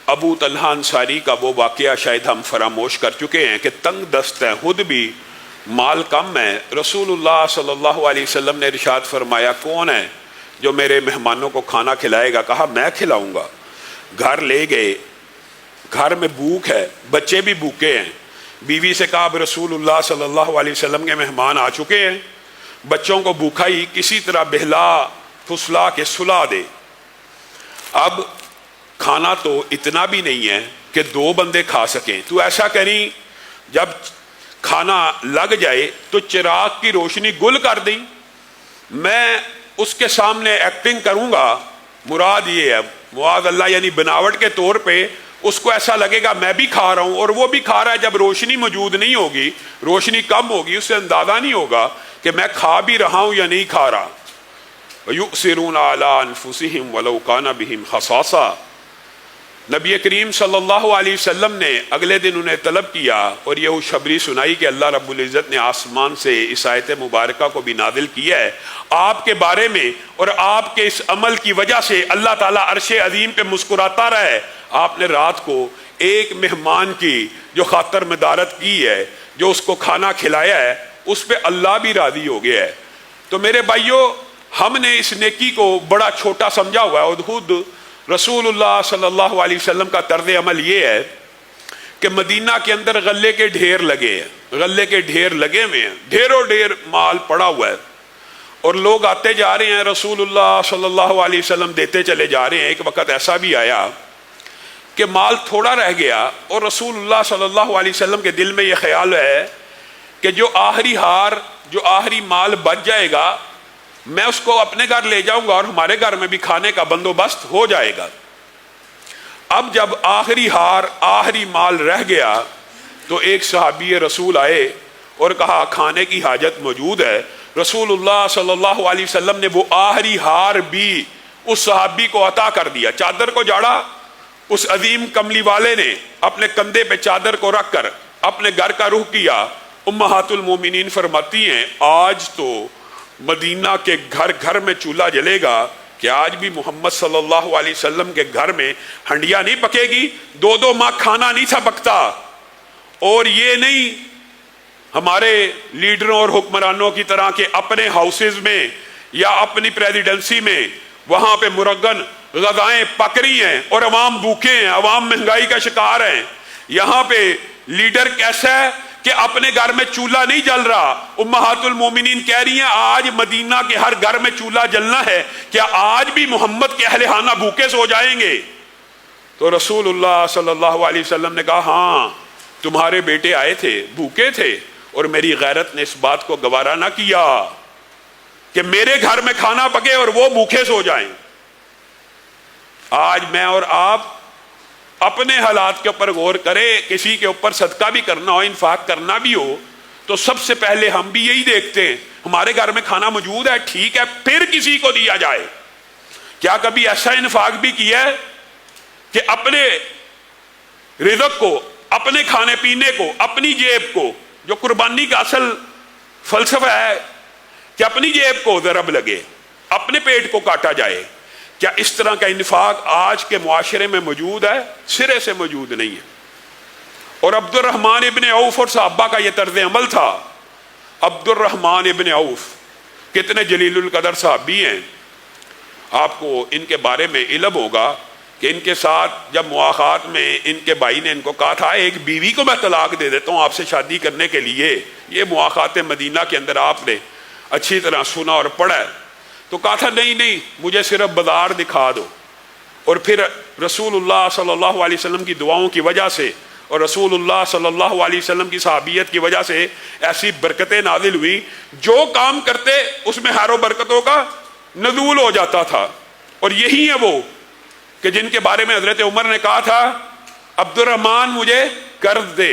ابو طلحہ انصاری کا وہ واقعہ شاید ہم فراموش کر چکے ہیں کہ تنگ دست ہے، خود بھی مال کم ہے۔ رسول اللہ صلی اللہ علیہ وسلم نے ارشاد فرمایا کون ہے جو میرے مہمانوں کو کھانا کھلائے گا؟ کہا میں کھلاؤں گا۔ گھر لے گئے، گھر میں بھوک ہے، بچے بھی بھوکے ہیں۔ بیوی سے کہا اب رسول اللہ صلی اللہ علیہ وسلم کے مہمان آ چکے ہیں، بچوں کو بھوکا ہی کسی طرح بہلا پھسلا کے سلا دے۔ اب کھانا تو اتنا بھی نہیں ہے کہ دو بندے کھا سکیں، تو ایسا کریں جب کھانا لگ جائے تو چراغ کی روشنی گل کر دیں، میں اس کے سامنے ایکٹنگ کروں گا۔ مراد یہ ہے معاذ اللہ، یعنی بناوٹ کے طور پہ اس کو ایسا لگے گا میں بھی کھا رہا ہوں اور وہ بھی کھا رہا ہے۔ جب روشنی موجود نہیں ہوگی، روشنی کم ہوگی، اس سے اندازہ نہیں ہوگا کہ میں کھا بھی رہا ہوں یا نہیں کھا رہا۔ وَيُؤْثِرُونَ عَلَىٰ أَنفُسِهِمْ وَلَوْ كَانَ بِهِمْ خَصَاصَةٌ۔ نبی کریم صلی اللہ علیہ وسلم نے اگلے دن انہیں طلب کیا اور یہ خوشخبری سنائی کہ اللہ رب العزت نے آسمان سے اس آیت مبارکہ کو بھی نازل کیا ہے آپ کے بارے میں، اور آپ کے اس عمل کی وجہ سے اللہ تعالیٰ عرش عظیم پہ مسکراتا رہا ہے۔ آپ نے رات کو ایک مہمان کی جو خاطر مدارت کی ہے، جو اس کو کھانا کھلایا ہے، اس پہ اللہ بھی راضی ہو گیا ہے۔ تو میرے بھائیوں، ہم نے اس نیکی کو بڑا چھوٹا سمجھا ہوا ہے، اور خود رسول اللہ صلی اللہ علیہ وسلم کا طرز عمل یہ ہے کہ مدینہ کے اندر غلے کے ڈھیر لگے ہیں، غلے کے ڈھیر لگے ہوئے ہیں، ڈھیروں ڈھیر مال پڑا ہوا ہے، اور لوگ آتے جا رہے ہیں، رسول اللہ صلی اللہ علیہ وسلم دیتے چلے جا رہے ہیں۔ ایک وقت ایسا بھی آیا کہ مال تھوڑا رہ گیا اور رسول اللہ صلی اللہ علیہ وسلم کے دل میں یہ خیال ہے کہ جو آخری ہار، جو آخری مال بچ جائے گا، میں اس کو اپنے گھر لے جاؤں گا اور ہمارے گھر میں بھی کھانے کا بندوبست ہو جائے گا۔ اب جب آخری ہار، آخری مال رہ گیا تو ایک صحابی رسول آئے اور کہا کھانے کی حاجت موجود ہے۔ رسول اللہ صلی اللہ علیہ وسلم نے وہ آخری ہار بھی اس صحابی کو عطا کر دیا۔ چادر کو جاڑا، اس عظیم کملی والے نے اپنے کندھے پہ چادر کو رکھ کر اپنے گھر کا رخ کیا۔ امہات المومنین فرماتی ہیں آج تو مدینہ کے گھر گھر میں چولہا جلے گا کہ آج بھی محمد صلی اللہ علیہ وسلم کے گھر میں ہنڈیا نہیں پکے گی، دو دو ماہ کھانا نہیں تھا پکتا۔ اور یہ نہیں ہمارے لیڈروں اور حکمرانوں کی طرح کہ اپنے ہاؤسز میں یا اپنی پریزیڈنسی میں وہاں پہ مرغن غذائیں پک رہی ہیں اور عوام بھوکے ہیں، عوام مہنگائی کا شکار ہیں۔ یہاں پہ لیڈر کیسا ہے کہ اپنے گھر میں چولہا نہیں جل رہا۔ امہات المومنین کہہ رہی ہیں آج مدینہ کے ہر گھر میں چولہا جلنا ہے، کیا آج بھی محمد کے اہل خانہ بھوکے سو جائیں گے؟ تو رسول اللہ صلی اللہ علیہ وسلم نے کہا ہاں، تمہارے بیٹے آئے تھے، بھوکے تھے، اور میری غیرت نے اس بات کو گوارا نہ کیا کہ میرے گھر میں کھانا پکے اور وہ بھوکے سو جائیں۔ آج میں اور آپ اپنے حالات کے اوپر غور کرے، کسی کے اوپر صدقہ بھی کرنا ہو، انفاق کرنا بھی ہو، تو سب سے پہلے ہم بھی یہی دیکھتے ہیں ہمارے گھر میں کھانا موجود ہے، ٹھیک ہے، پھر کسی کو دیا جائے۔ کیا کبھی ایسا انفاق بھی کیا ہے کہ اپنے رزق کو، اپنے کھانے پینے کو، اپنی جیب کو، جو قربانی کا اصل فلسفہ ہے کہ اپنی جیب کو ضرب لگے، اپنے پیٹ کو کاٹا جائے، کیا اس طرح کا انفاق آج کے معاشرے میں موجود ہے؟ سرے سے موجود نہیں ہے۔ اور عبد الرحمن ابن عوف اور صحابہ کا یہ طرز عمل تھا۔ عبد الرحمن ابن عوف کتنے جلیل القدر صحابی ہیں، آپ کو ان کے بارے میں علم ہوگا کہ ان کے ساتھ جب مواخات میں ان کے بھائی نے ان کو کہا تھا ایک بیوی کو میں طلاق دے دیتا ہوں آپ سے شادی کرنے کے لیے، یہ مواخات مدینہ کے اندر آپ نے اچھی طرح سنا اور پڑھا ہے، تو کہا تھا نہیں نہیں، مجھے صرف بازار دکھا دو۔ اور پھر رسول اللہ صلی اللہ علیہ وسلم کی دعاؤں کی وجہ سے اور رسول اللہ صلی اللہ علیہ وسلم کی صحابیت کی وجہ سے ایسی برکتیں نازل ہوئی، جو کام کرتے اس میں خیر و برکتوں کا نزول ہو جاتا تھا۔ اور یہی ہے وہ کہ جن کے بارے میں حضرت عمر نے کہا تھا عبد الرحمن مجھے قرض دے۔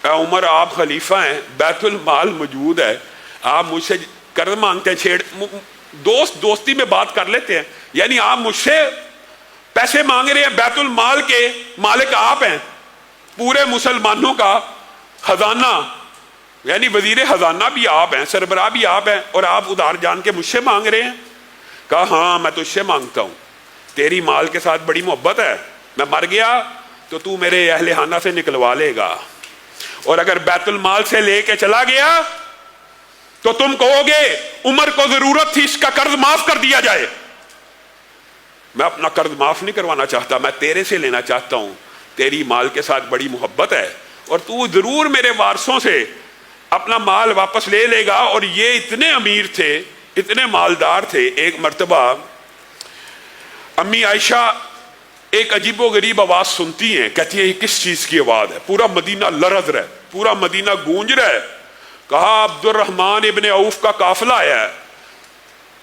اے عمر آپ خلیفہ ہیں، بیت المال موجود ہے، آپ مجھ سے قرض مانگتے ہیں، چھیڑ دوست دوستی میں بات کر لیتے ہیں، یعنی آپ مجھ سے پیسے مانگ رہے ہیں، بیت المال کے مالک آپ ہیں، پورے مسلمانوں کا خزانہ، یعنی وزیر خزانہ بھی آپ ہیں، سربراہ بھی آپ ہیں، اور آپ ادھار جان کے مجھ سے مانگ رہے ہیں؟ کہا ہاں میں تجھ سے مانگتا ہوں۔ تیری مال کے ساتھ بڑی محبت ہے، میں مر گیا تو تو میرے اہل خانہ سے نکلوا لے گا، اور اگر بیت المال سے لے کے چلا گیا تو تم کہو گے عمر کو ضرورت تھی اس کا قرض معاف کر دیا جائے۔ میں اپنا قرض معاف نہیں کروانا چاہتا، میں تیرے سے لینا چاہتا ہوں، تیری مال کے ساتھ بڑی محبت ہے اور تو ضرور میرے وارثوں سے اپنا مال واپس لے لے گا۔ اور یہ اتنے امیر تھے، اتنے مالدار تھے۔ ایک مرتبہ امی عائشہ ایک عجیب و غریب آواز سنتی ہیں، کہتی ہے یہ کس چیز کی آواز ہے؟ پورا مدینہ لرز رہا ہے، پورا مدینہ گونج رہا ہے۔ کہا عبد الرحمن ابن عوف کا قافلہ آیا ہے۔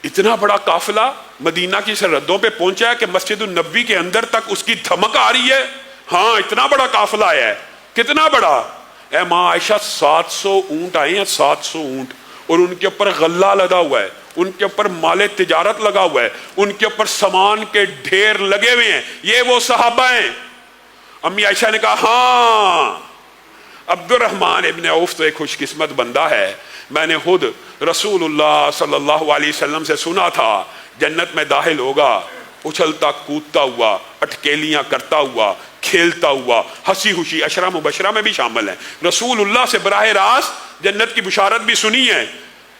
اتنا بڑا قافلہ مدینہ کی سرحدوں پہ پہنچا ہے کہ مسجد النبی کے اندر تک اس کی دھمک آ رہی ہے۔ ہاں اتنا بڑا قافلہ آیا ہے۔ کتنا بڑا؟ اے ماں عائشہ 700 اونٹ آئے ہیں، 700 اونٹ، اور ان کے اوپر غلہ لگا ہوا ہے، ان کے اوپر مال تجارت لگا ہوا ہے، ان کے اوپر سامان کے ڈھیر لگے ہوئے ہیں۔ یہ وہ صحابہ ہیں۔ امی عائشہ نے کہا ہاں عبد الرحمن ابن عوف تو ایک خوش قسمت بندہ ہے، میں نے خود رسول اللہ صلی اللہ علیہ وسلم سے سنا تھا جنت میں داخل ہوگا اچھلتا کودتا ہوا، اٹکیلیاں کرتا ہوا، کھیلتا ہوا، ہنسی خوشی، عشرہ مبشرہ میں بھی شامل ہیں۔ رسول اللہ سے براہ راست جنت کی بشارت بھی سنی ہے۔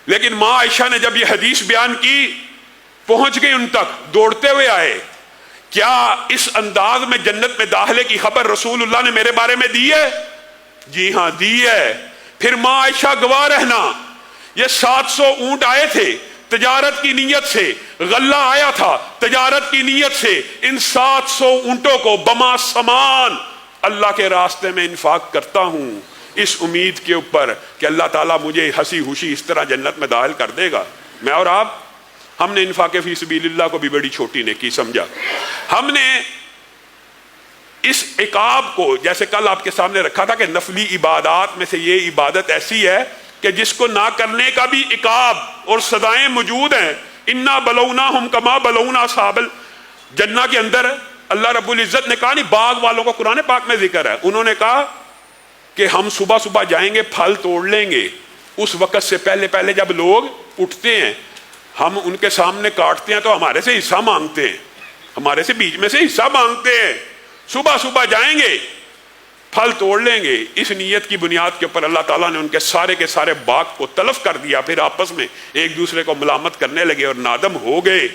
لیکن ماں عائشہ نے جب یہ حدیث بیان کی، پہنچ گئی ان تک، دوڑتے ہوئے آئے، کیا اس انداز میں جنت میں داخلے کی خبر رسول اللہ نے میرے بارے میں دی ہے؟ جی ہاں دی ہے۔ پھر ماں عائشہ گواہ رہنا، یہ 700 اونٹ آئے تھے تجارت کی نیت سے، غلہ آیا تھا تجارت کی نیت سے، ان 700 اونٹوں کو بما سامان اللہ کے راستے میں انفاق کرتا ہوں، اس امید کے اوپر کہ اللہ تعالیٰ مجھے ہنسی خوشی اس طرح جنت میں داخل کر دے گا۔ میں اور آپ، ہم نے انفاق فی سبیل اللہ کو بھی بڑی چھوٹی نیکی سمجھا۔ ہم نے اس عقاب کو، جیسے کل آپ کے سامنے رکھا تھا کہ نفلی عبادات میں سے یہ عبادت ایسی ہے کہ جس کو نہ کرنے کا بھی عقاب اور سزائیں موجود ہیں۔ انا بلوناہم کما بلونا اصحاب الجنہ کے اندر اللہ رب العزت نے کہا، نہیں باغ والوں کو قرآن پاک میں ذکر ہے، انہوں نے کہا کہ ہم صبح صبح جائیں گے پھل توڑ لیں گے، اس وقت سے پہلے پہلے جب لوگ اٹھتے ہیں ہم ان کے سامنے کاٹتے ہیں تو ہمارے سے حصہ مانگتے ہیں، ہمارے سے بیچ میں سے حصہ مانگتے ہیں۔ صبح صبح جائیں گے پھل توڑ لیں گے۔ اس نیت کی بنیاد کے اوپر اللہ تعالیٰ نے ان کے سارے باغ کو تلف کر دیا، پھر آپس میں ایک دوسرے کو ملامت کرنے لگے اور نادم ہو گئے۔